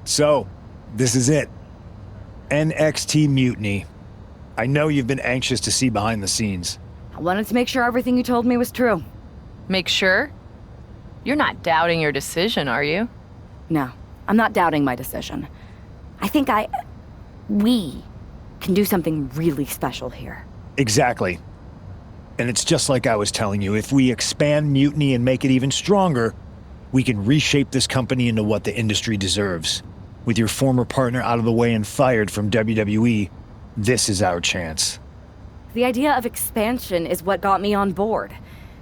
So, this is it. NXT Mutiny. I know you've been anxious to see behind the scenes. I wanted to make sure everything you told me was true. Make sure? You're not doubting your decision, are you? No, I'm not doubting my decision. I think we can do something really special here. Exactly. And it's just like I was telling you, if we expand Mutiny and make it even stronger, we can reshape this company into what the industry deserves. With your former partner out of the way and fired from WWE, this is our chance. The idea of expansion is what got me on board.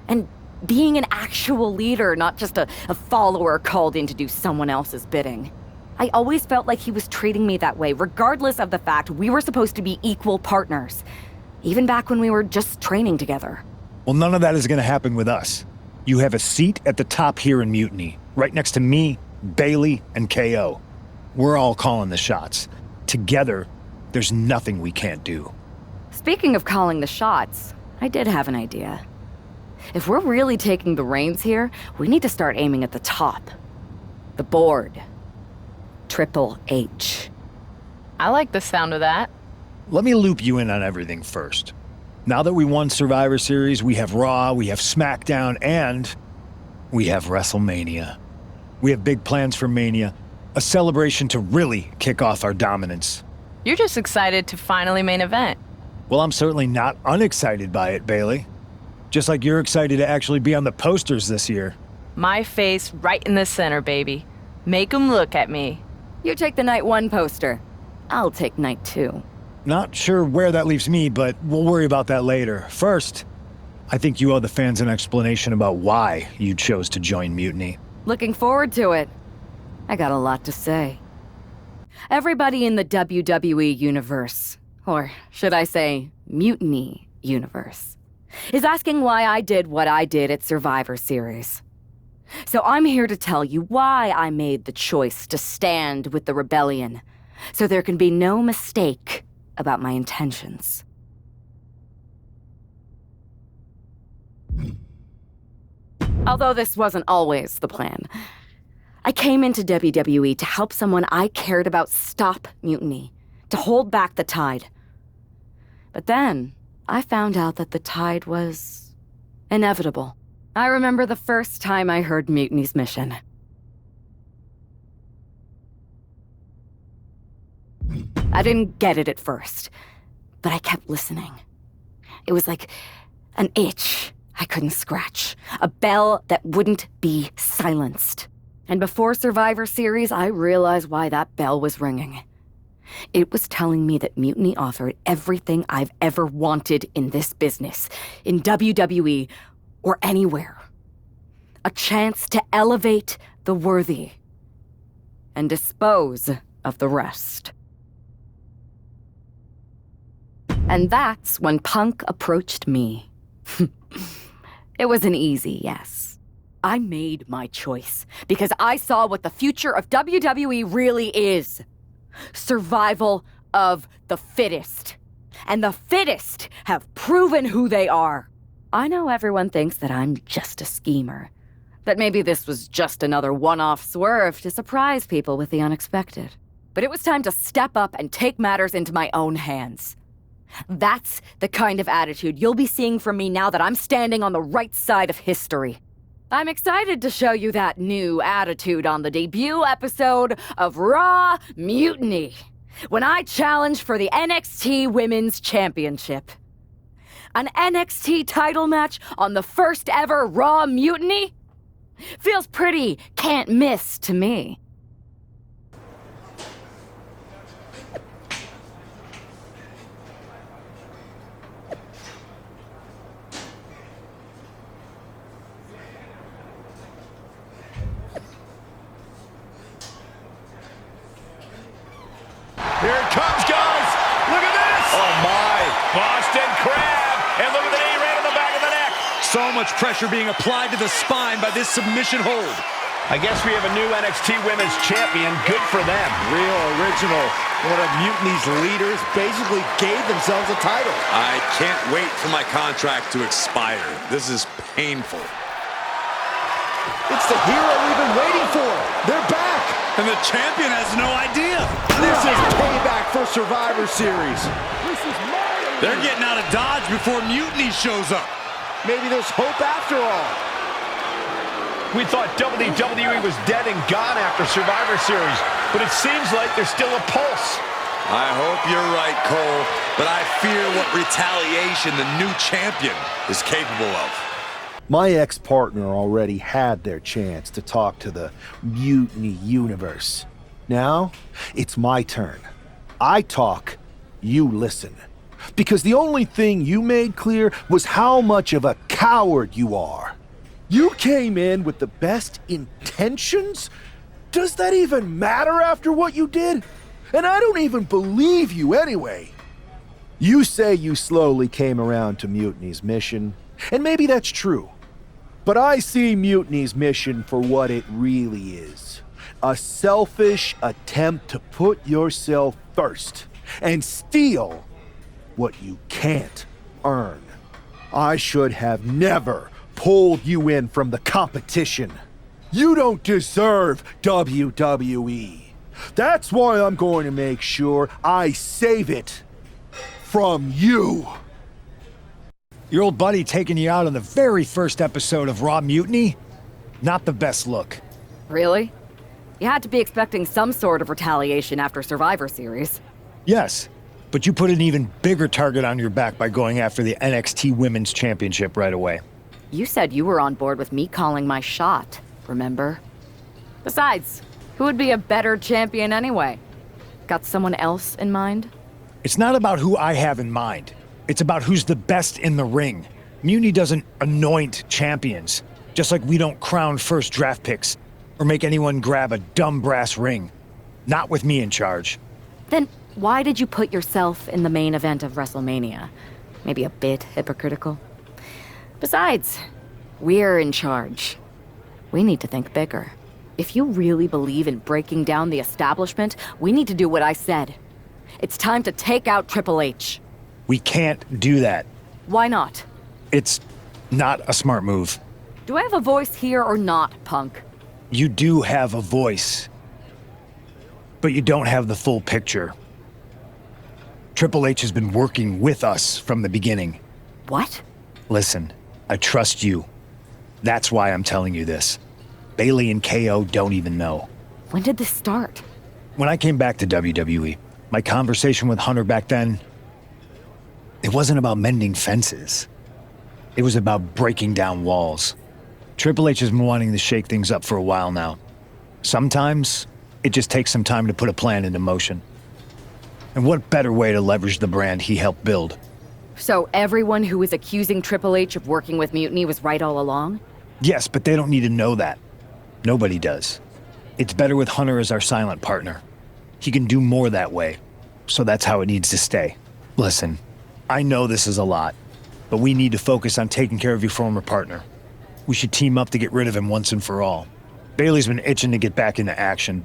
And being an actual leader, not just a follower called in to do someone else's bidding. I always felt like he was treating me that way, regardless of the fact we were supposed to be equal partners. Even back when we were just training together. Well, none of that is going to happen with us. You have a seat at the top here in Mutiny, right next to me, Bailey, and KO. We're all calling the shots. Together, there's nothing we can't do. Speaking of calling the shots, I did have an idea. If we're really taking the reins here, we need to start aiming at the top. The board. Triple H. I like the sound of that. Let me loop you in on everything first. Now that we won Survivor Series, we have Raw, we have SmackDown, and we have WrestleMania. We have big plans for Mania, a celebration to really kick off our dominance. You're just excited to finally main event. Well, I'm certainly not unexcited by it, Bailey. Just like you're excited to actually be on the posters this year. My face right in the center, baby. Make 'em look at me. You take the night 1 poster. I'll take night 2. Not sure where that leaves me, but we'll worry about that later. First, I think you owe the fans an explanation about why you chose to join Mutiny. Looking forward to it. I got a lot to say. Everybody in the WWE universe, or should I say, Mutiny universe, is asking why I did what I did at Survivor Series. So I'm here to tell you why I made the choice to stand with the rebellion, so there can be no mistake about my intentions. Although this wasn't always the plan. I came into WWE to help someone I cared about stop mutiny, to hold back the tide. But then, I found out that the tide was inevitable. I remember the first time I heard Mutiny's mission. I didn't get it at first, but I kept listening. It was like an itch I couldn't scratch, a bell that wouldn't be silenced. And before Survivor Series, I realized why that bell was ringing. It was telling me that Mutiny offered everything I've ever wanted in this business, in WWE, or anywhere. A chance to elevate the worthy and dispose of the rest. And that's when Punk approached me. It was an easy yes. I made my choice because I saw what the future of WWE really is. Survival of the fittest. And the fittest have proven who they are. I know everyone thinks that I'm just a schemer. That maybe this was just another one-off swerve to surprise people with the unexpected. But it was time to step up and take matters into my own hands. That's the kind of attitude you'll be seeing from me now that I'm standing on the right side of history. I'm excited to show you that new attitude on the debut episode of Raw Mutiny, when I challenge for the NXT Women's Championship. An NXT title match on the first ever Raw Mutiny? Feels pretty can't miss to me. Here it comes, guys! Look at this! Oh, my! Boston Crab! And look at the knee right on the back of the neck! So much pressure being applied to the spine by this submission hold. I guess we have a new NXT Women's Champion. Good for them. Real original. One of Mutiny's leaders basically gave themselves a title. I can't wait for my contract to expire. This is painful. It's the hero we've been waiting for. They're back. And the champion has no idea. This is payback for Survivor Series. They're getting out of Dodge before Mutiny shows up. Maybe there's hope after all. We thought WWE was dead and gone after Survivor Series, but it seems like there's still a pulse. I hope you're right, Cole, but I fear what retaliation the new champion is capable of. My ex-partner already had their chance to talk to the Mutiny universe. Now, it's my turn. I talk, you listen. Because the only thing you made clear was how much of a coward you are. You came in with the best intentions? Does that even matter after what you did? And I don't even believe you anyway. You say you slowly came around to Mutiny's mission, and maybe that's true. But I see Mutiny's mission for what it really is. A selfish attempt to put yourself first and steal what you can't earn. I should have never pulled you in from the competition. You don't deserve WWE. That's why I'm going to make sure I save it from you. Your old buddy taking you out on the very first episode of Raw Mutiny? Not the best look. Really? You had to be expecting some sort of retaliation after Survivor Series. Yes, but you put an even bigger target on your back by going after the NXT Women's Championship right away. You said you were on board with me calling my shot, remember? Besides, who would be a better champion anyway? Got someone else in mind? It's not about who I have in mind. It's about who's the best in the ring. Mutiny doesn't anoint champions, just like we don't crown first draft picks or make anyone grab a dumb brass ring. Not with me in charge. Then why did you put yourself in the main event of WrestleMania? Maybe a bit hypocritical? Besides, we're in charge. We need to think bigger. If you really believe in breaking down the establishment, we need to do what I said. It's time to take out Triple H. We can't do that. Why not? It's not a smart move. Do I have a voice here or not, punk? You do have a voice, but you don't have the full picture. Triple H has been working with us from the beginning. What? Listen, I trust you. That's why I'm telling you this. Bayley and KO don't even know. When did this start? When I came back to WWE, my conversation with Hunter back then, it wasn't about mending fences. It was about breaking down walls. Triple H has been wanting to shake things up for a while now. Sometimes, it just takes some time to put a plan into motion. And what better way to leverage the brand he helped build? So everyone who was accusing Triple H of working with Mutiny was right all along? Yes, but they don't need to know that. Nobody does. It's better with Hunter as our silent partner. He can do more that way, so that's how it needs to stay. Listen, I know this is a lot, but we need to focus on taking care of your former partner. We should team up to get rid of him once and for all. Bayley's been itching to get back into action.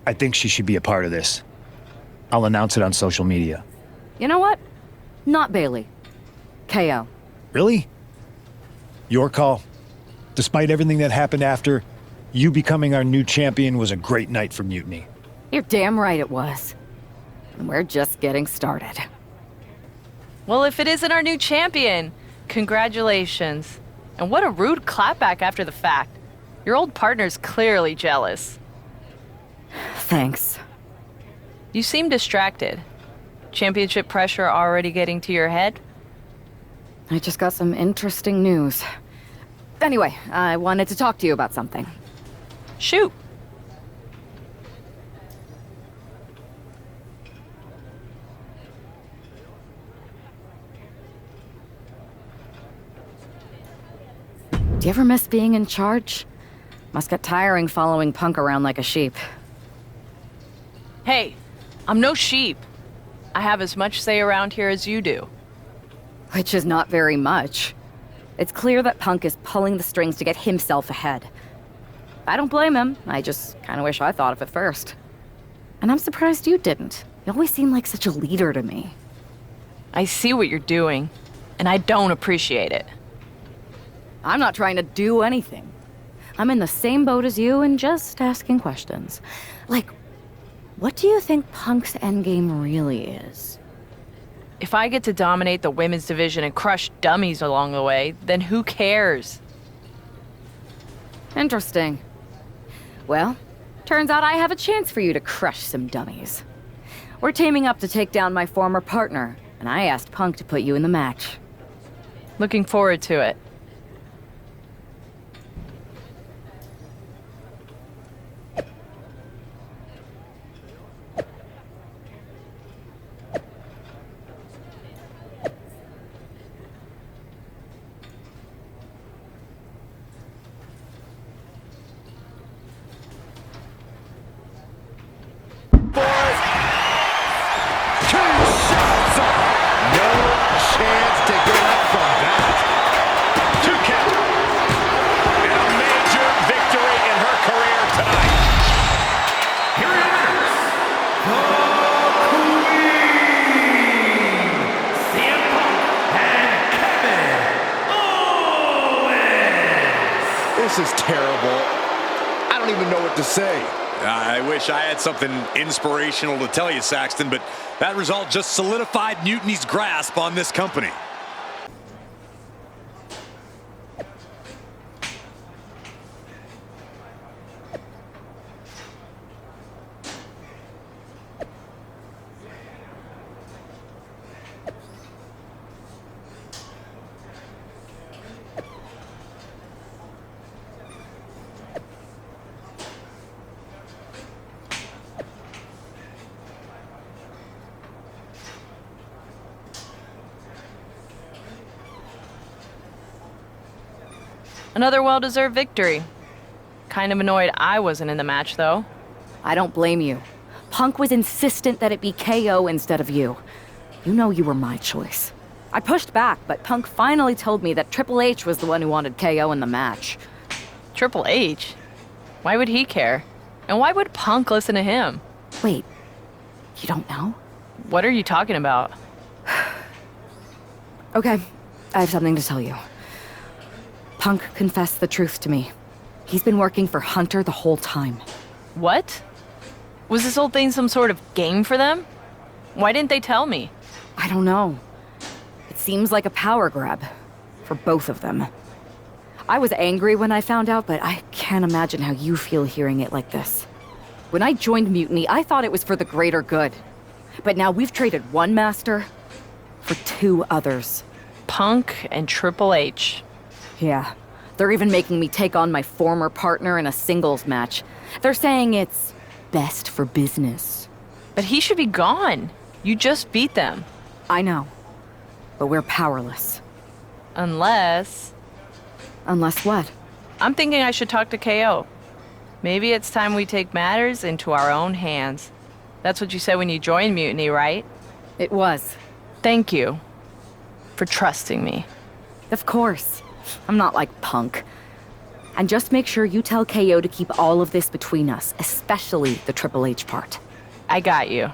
I think she should be a part of this. I'll announce it on social media. You know what? Not Bayley. KO. Really? Your call. Despite everything that happened after, you becoming our new champion was a great night for Mutiny. You're damn right it was. And we're just getting started. Well, if it isn't our new champion, congratulations. And what a rude clapback after the fact. Your old partner's clearly jealous. Thanks. You seem distracted. Championship pressure already getting to your head? I just got some interesting news. Anyway, I wanted to talk to you about something. Shoot. Do you ever miss being in charge? Must get tiring following Punk around like a sheep. Hey, I'm no sheep. I have as much say around here as you do. Which is not very much. It's clear that Punk is pulling the strings to get himself ahead. I don't blame him. I just kind of wish I thought of it first. And I'm surprised you didn't. You always seem like such a leader to me. I see what you're doing, and I don't appreciate it. I'm not trying to do anything. I'm in the same boat as you and just asking questions. Like, what do you think Punk's endgame really is? If I get to dominate the women's division and crush dummies along the way, then who cares? Interesting. Well, turns out I have a chance for you to crush some dummies. We're teaming up to take down my former partner, and I asked Punk to put you in the match. Looking forward to it. This is terrible. I don't even know what to say. I wish I had something inspirational to tell you, Saxton, but that result just solidified Mutiny's grasp on this company. Another well-deserved victory. Kind of annoyed I wasn't in the match, though. I don't blame you. Punk was insistent that it be KO instead of you. You know you were my choice. I pushed back, but Punk finally told me that Triple H was the one who wanted KO in the match. Triple H? Why would he care? And why would Punk listen to him? Wait, you don't know? What are you talking about? Okay, I have something to tell you. Punk confessed the truth to me. He's been working for Hunter the whole time. What? Was this whole thing some sort of game for them? Why didn't they tell me? I don't know. It seems like a power grab. For both of them. I was angry when I found out, but I can't imagine how you feel hearing it like this. When I joined Mutiny, I thought it was for the greater good. But now we've traded one master for two others. Punk and Triple H. Yeah. They're even making me take on my former partner in a singles match. They're saying it's best for business. But he should be gone. You just beat them. I know. But we're powerless. Unless what? I'm thinking I should talk to KO. Maybe it's time we take matters into our own hands. That's what you said when you joined Mutiny, right? It was. Thank you for trusting me. Of course. I'm not like Punk. And just make sure you tell KO to keep all of this between us, especially the Triple H part. I got you.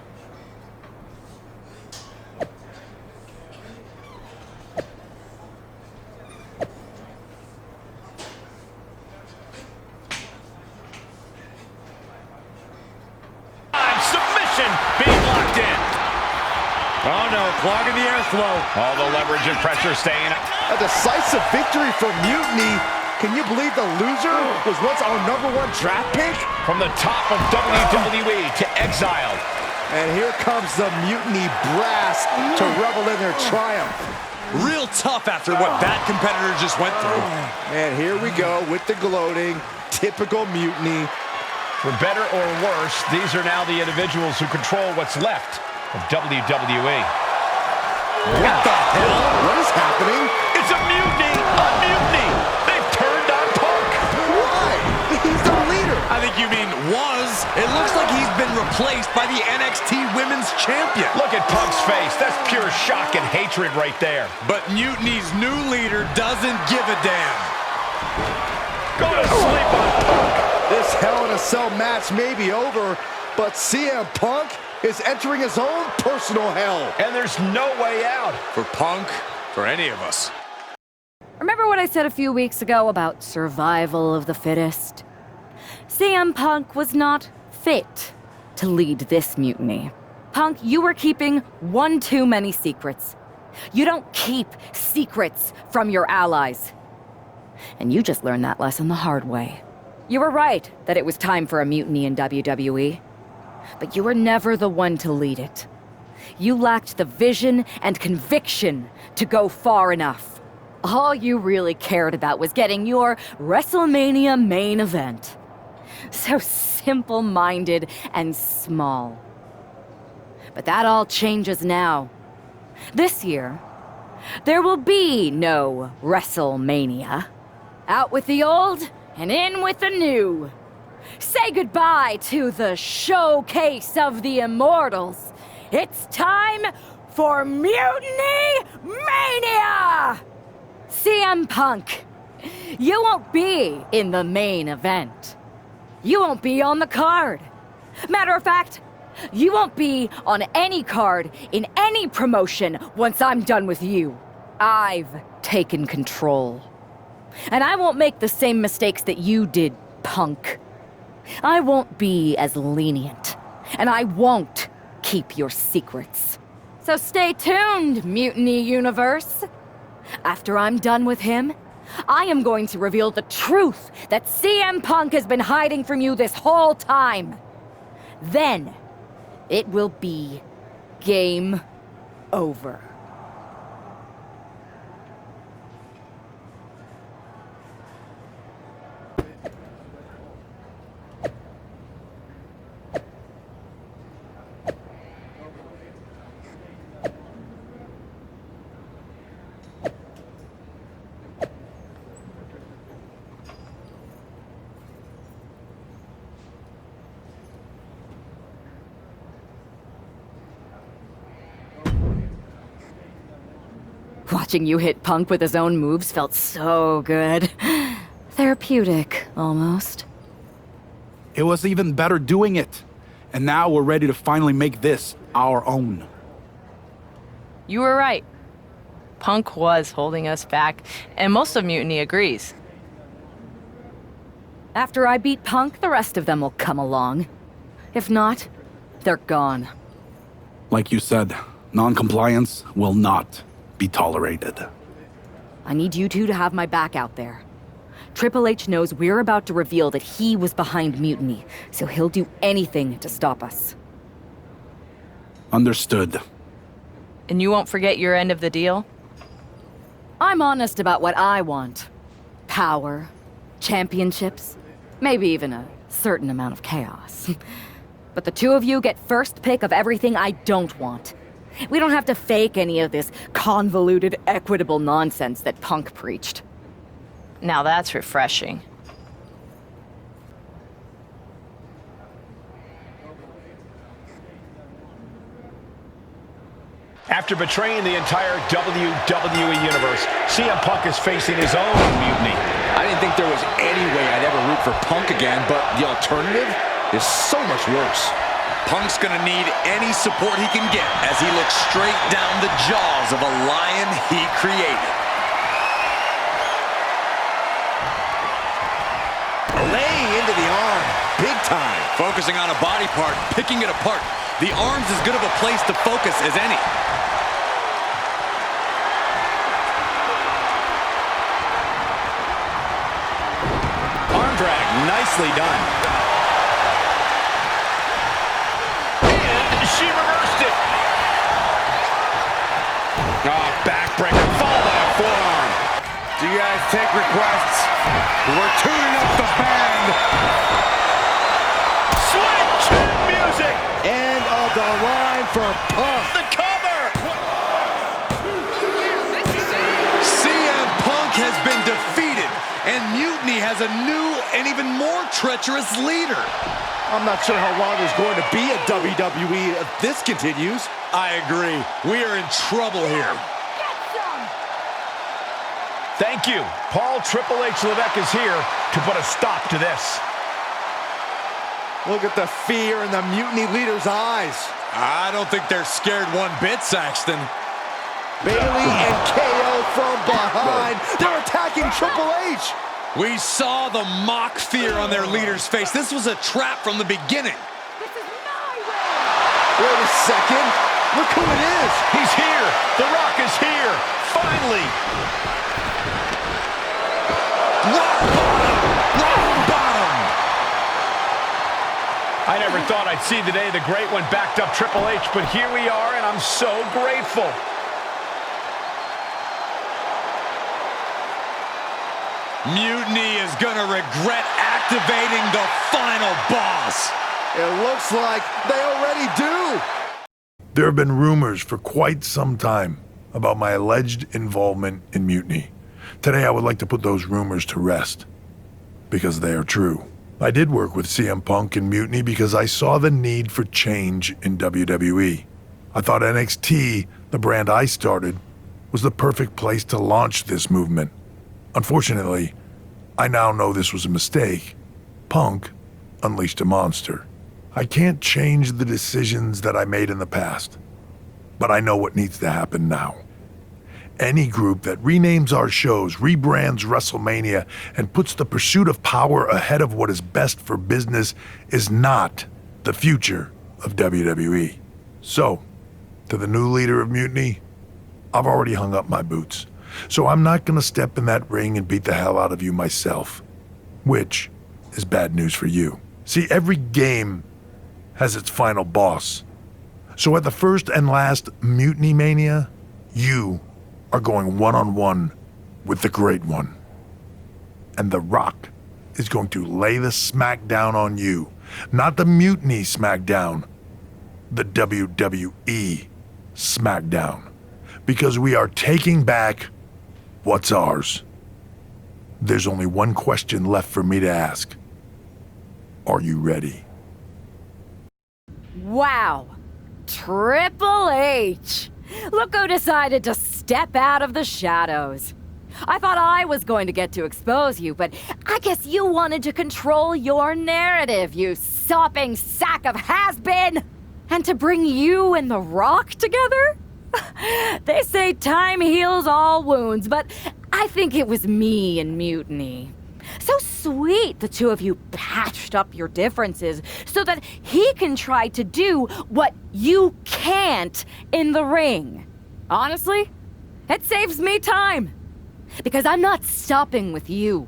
Submission being locked in. Oh no, clogging the airflow. All the leverage and pressure staying. A decisive victory for Mutiny. Can you believe the loser was once our #1 draft pick? From the top of WWE to exiled. And here comes the Mutiny brass to revel in their triumph. Real tough after what that competitor just went through. And here we go with the gloating. Typical Mutiny. For better or worse, these are now the individuals who control what's left of WWE. What the hell? What is happening? It's a mutiny! A mutiny! They've turned on Punk! Why? He's the leader. I think you mean was. It looks like he's been replaced by the NXT Women's Champion. Look at Punk's face. That's pure shock and hatred right there. But Mutiny's new leader doesn't give a damn. Go to sleep on Punk. This Hell in a Cell match may be over, but CM Punk is entering his own personal hell. And there's no way out. For Punk, for any of us. Remember what I said a few weeks ago about survival of the fittest? CM Punk was not fit to lead this mutiny. Punk, you were keeping one too many secrets. You don't keep secrets from your allies. And you just learned that lesson the hard way. You were right that it was time for a mutiny in WWE. But you were never the one to lead it. You lacked the vision and conviction to go far enough. All you really cared about was getting your WrestleMania main event. So simple-minded and small. But that all changes now. This year, there will be no WrestleMania. Out with the old and in with the new. Say goodbye to the showcase of the immortals. It's time for Mutiny Mania! CM Punk, you won't be in the main event. You won't be on the card. Matter of fact, you won't be on any card in any promotion once I'm done with you. I've taken control. And I won't make the same mistakes that you did, Punk. I won't be as lenient. And I won't keep your secrets. So stay tuned, Mutiny Universe. After I'm done with him, I am going to reveal the truth that CM Punk has been hiding from you this whole time. Then, it will be game over. Watching you hit Punk with his own moves felt so good. Therapeutic, almost. It was even better doing it. And now we're ready to finally make this our own. You were right. Punk was holding us back, and most of Mutiny agrees. After I beat Punk, the rest of them will come along. If not, they're gone. Like you said, non-compliance will not be tolerated. I need you two to have my back out there. Triple H knows we're about to reveal that he was behind Mutiny, so he'll do anything to stop us. Understood. And you won't forget your end of the deal? I'm honest about what I want. Power, championships, maybe even a certain amount of chaos. But the two of you get first pick of everything I don't want. We don't have to fake any of this convoluted, equitable nonsense that Punk preached. Now that's refreshing. After betraying the entire WWE Universe, CM Punk is facing his own mutiny. I didn't think there was any way I'd ever root for Punk again, but the alternative is so much worse. Punk's gonna need any support he can get as he looks straight down the jaws of a lion he created. Laying into the arm, big time. Focusing on a body part, picking it apart. The arm's as good of a place to focus as any. Arm drag, nicely done. She reversed it. Backbreaker, followed by a forearm. Do you guys take requests? We're tuning up the band. Switch music. End of the line for Punk. The cover. CM Punk has been defeated, and Mutiny has a new and even more treacherous leader. I'm not sure how long there's going to be at WWE if this continues. I agree. We are in trouble here. Thank you. Paul Triple H Levesque is here to put a stop to this. Look at the fear in the Mutiny leader's eyes. I don't think they're scared one bit, Saxton. Bailey and KO from behind. They're attacking Triple H. We saw the mock fear on their leader's face. This was a trap from the beginning. This is my way! Wait a second. Look who it is. He's here. The Rock is here. Finally. Rock bottom. Rock bottom. I never thought I'd see the day the Great One backed up Triple H, but here we are, and I'm so grateful. Mutiny is gonna regret activating the final boss. It looks like they already do. There have been rumors for quite some time about my alleged involvement in Mutiny. Today I would like to put those rumors to rest, because they are true. I did work with CM Punk in Mutiny because I saw the need for change in WWE. I thought NXT, the brand I started, was the perfect place to launch this movement. Unfortunately, I now know this was a mistake. Punk unleashed a monster. I can't change the decisions that I made in the past, but I know what needs to happen now. Any group that renames our shows, rebrands WrestleMania, and puts the pursuit of power ahead of what is best for business is not the future of WWE. So, to the new leader of Mutiny, I've already hung up my boots. So I'm not gonna step in that ring and beat the hell out of you myself, which is bad news for you. See, every game has its final boss. So at the first and last Mutiny Mania, you are going one-on-one with the Great One. And The Rock is going to lay the smackdown on you. Not the Mutiny smackdown, the WWE smackdown. Because we are taking back what's ours. There's only one question left for me to ask. Are you ready? Wow! Triple H! Look who decided to step out of the shadows. I thought I was going to get to expose you, but I guess you wanted to control your narrative, you sopping sack of has-been! And to bring you and The Rock together? They say time heals all wounds, but I think it was me and Mutiny. So sweet the two of you patched up your differences so that he can try to do what you can't in the ring. Honestly, it saves me time. Because I'm not stopping with you.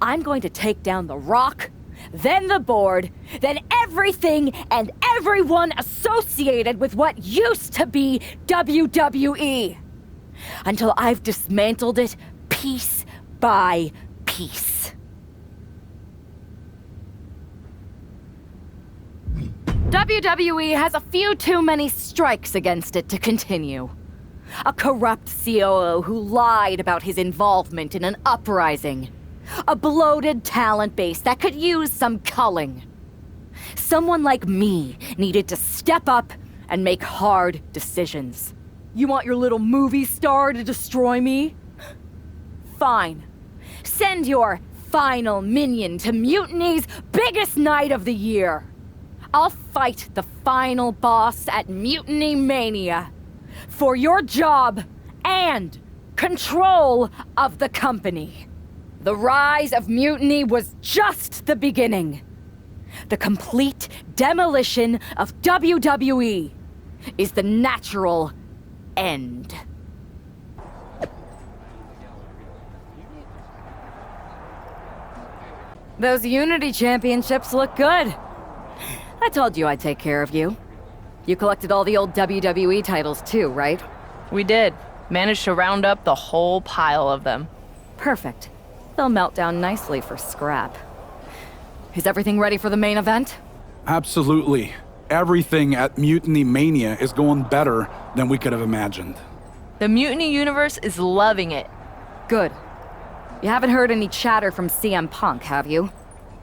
I'm going to take down The Rock, then the board, then everything and everyone associated with what used to be WWE. Until I've dismantled it piece by piece. WWE has a few too many strikes against it to continue. A corrupt COO who lied about his involvement in an uprising. A bloated talent base that could use some culling. Someone like me needed to step up and make hard decisions. You want your little movie star to destroy me? Fine. Send your final minion to Mutiny's biggest night of the year. I'll fight the final boss at Mutiny Mania. For your job and control of the company. The rise of Mutiny was just the beginning. The complete demolition of WWE is the natural end. Those Unity Championships look good. I told you I'd take care of you. You collected all the old WWE titles too, right? We did. Managed to round up the whole pile of them. Perfect. They'll melt down nicely for scrap. Is everything ready for the main event? Absolutely. Everything at Mutiny Mania is going better than we could have imagined. The Mutiny universe is loving it. Good. You haven't heard any chatter from CM Punk, have you?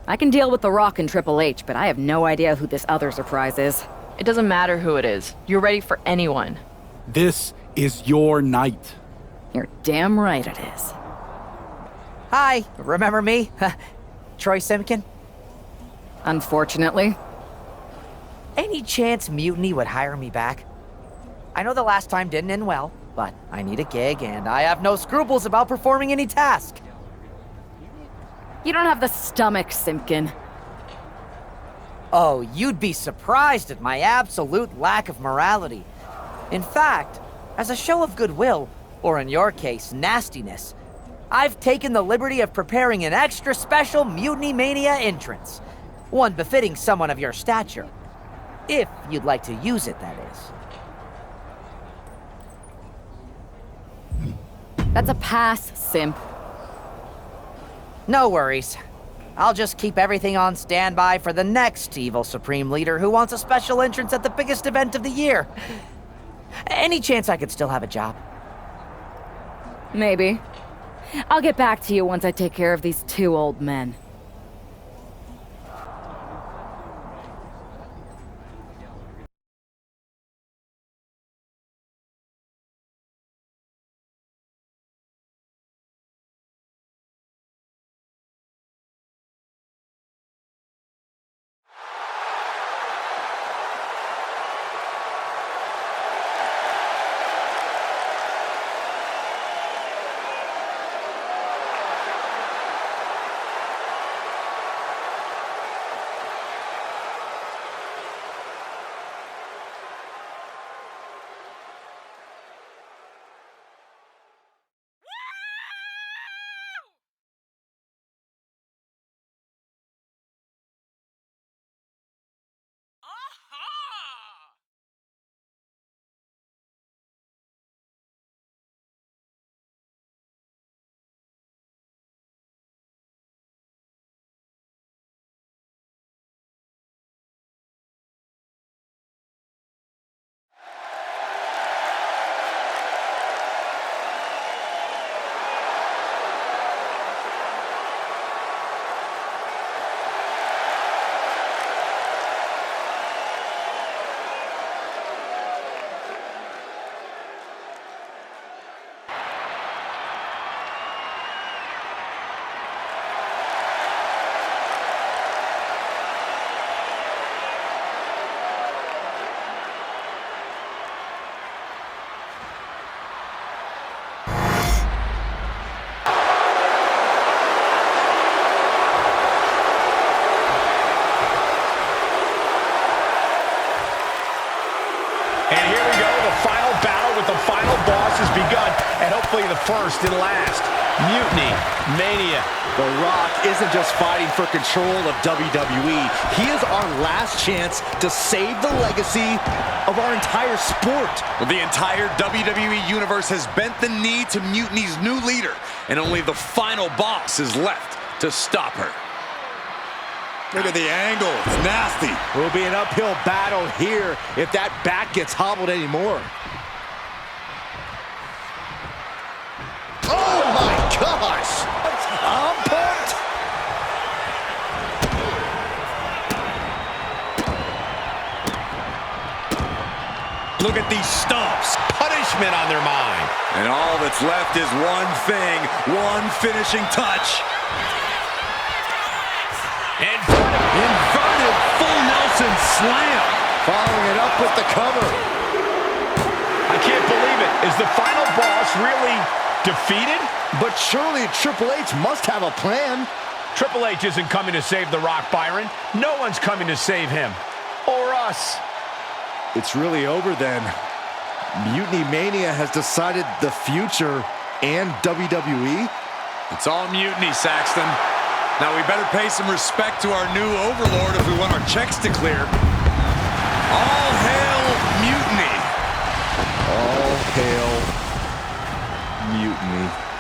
I can deal with The Rock and Triple H, but I have no idea who this other surprise is. It doesn't matter who it is. You're ready for anyone. This is your night. You're damn right it is. Hi, remember me? Troy Simkin? Unfortunately. Any chance Mutiny would hire me back? I know the last time didn't end well, but I need a gig and I have no scruples about performing any task. You don't have the stomach, Simpkin. Oh, you'd be surprised at my absolute lack of morality. In fact, as a show of goodwill, or in your case, nastiness, I've taken the liberty of preparing an extra special Mutiny Mania entrance. One befitting someone of your stature. If you'd like to use it, that is. That's a pass, Simp. No worries. I'll just keep everything on standby for the next evil Supreme Leader who wants a special entrance at the biggest event of the year. Any chance I could still have a job? Maybe. I'll get back to you once I take care of these two old men. And here we go, the final battle with the final boss has begun, and hopefully the first and last. Mutiny Mania. The Rock isn't just fighting for control of WWE. He is our last chance to save the legacy of our entire sport. Well, the entire WWE Universe has bent the knee to Mutiny's new leader, and only the final boss is left to stop her. Look at the angle. It's nasty. It will be an uphill battle here if that back gets hobbled anymore. Oh, my gosh. I'm pumped. Look at these stomps. Punishment on their mind. And all that's left is one thing, one finishing touch. Inverted full Nelson slam. Following it up with the cover. I can't believe it. Is the final boss really defeated? But surely Triple H must have a plan. Triple H isn't coming to save The Rock, Byron. No one's coming to save him. Or us. It's really over then. Mutiny Mania has decided the future and WWE. It's all mutiny, Saxton. Now we better pay some respect to our new overlord if we want our checks to clear. All hail Mutiny. All hail Mutiny.